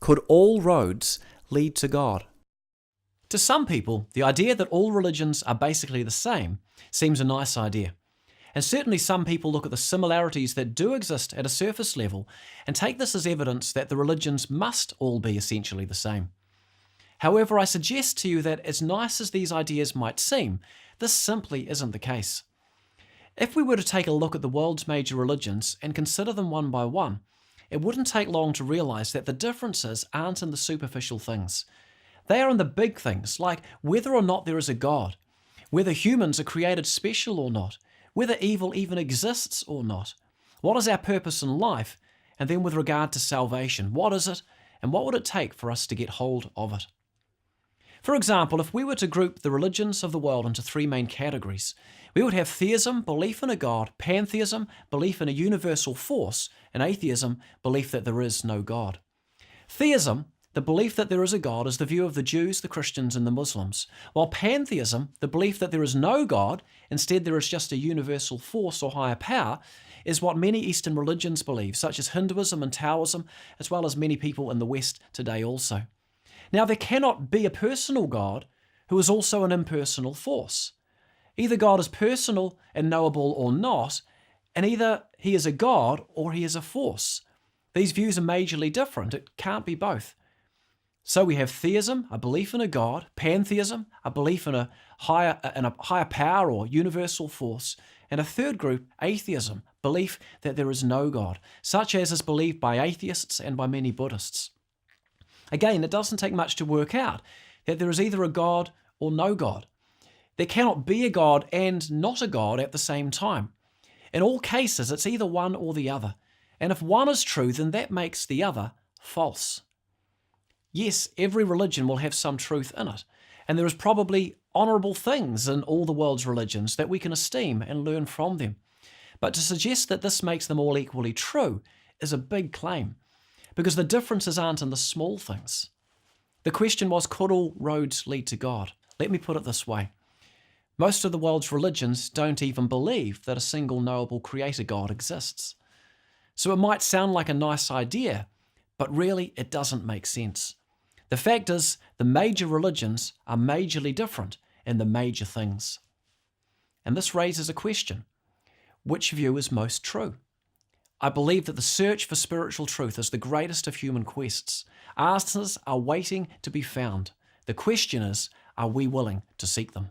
Could all roads lead to God? To some people, the idea that all religions are basically the same seems a nice idea. And certainly some people look at the similarities that do exist at a surface level and take this as evidence that the religions must all be essentially the same. However, I suggest to you that as nice as these ideas might seem, this simply isn't the case. If we were to take a look at the world's major religions and consider them one by one, it wouldn't take long to realize that the differences aren't in the superficial things. They are in the big things, like whether or not there is a God, whether humans are created special or not, whether evil even exists or not, what is our purpose in life, and then with regard to salvation, what is it, and what would it take for us to get hold of it? For example, if we were to group the religions of the world into three main categories, we would have theism, belief in a God; pantheism, belief in a universal force; and atheism, belief that there is no God. Theism, the belief that there is a God, is the view of the Jews, the Christians, and the Muslims, while pantheism, the belief that there is no God, instead there is just a universal force or higher power, is what many Eastern religions believe, such as Hinduism and Taoism, as well as many people in the West today also. Now, there cannot be a personal God who is also an impersonal force. Either God is personal and knowable or not, and either he is a God or he is a force. These views are majorly different. It can't be both. So we have theism, a belief in a God; pantheism, a belief in a higher power or universal force; and a third group, atheism, belief that there is no God, such as is believed by atheists and by many Buddhists. Again, it doesn't take much to work out that there is either a God or no God. There cannot be a God and not a God at the same time. In all cases, it's either one or the other. And if one is true, then that makes the other false. Yes, every religion will have some truth in it, and there is probably honourable things in all the world's religions that we can esteem and learn from them. But to suggest that this makes them all equally true is a big claim, because the differences aren't in the small things. The question was, could all roads lead to God? Let me put it this way. Most of the world's religions don't even believe that a single knowable creator God exists. So it might sound like a nice idea, but really it doesn't make sense. The fact is, the major religions are majorly different in the major things. And this raises a question. Which view is most true? I believe that the search for spiritual truth is the greatest of human quests. Answers are waiting to be found. The question is, are we willing to seek them?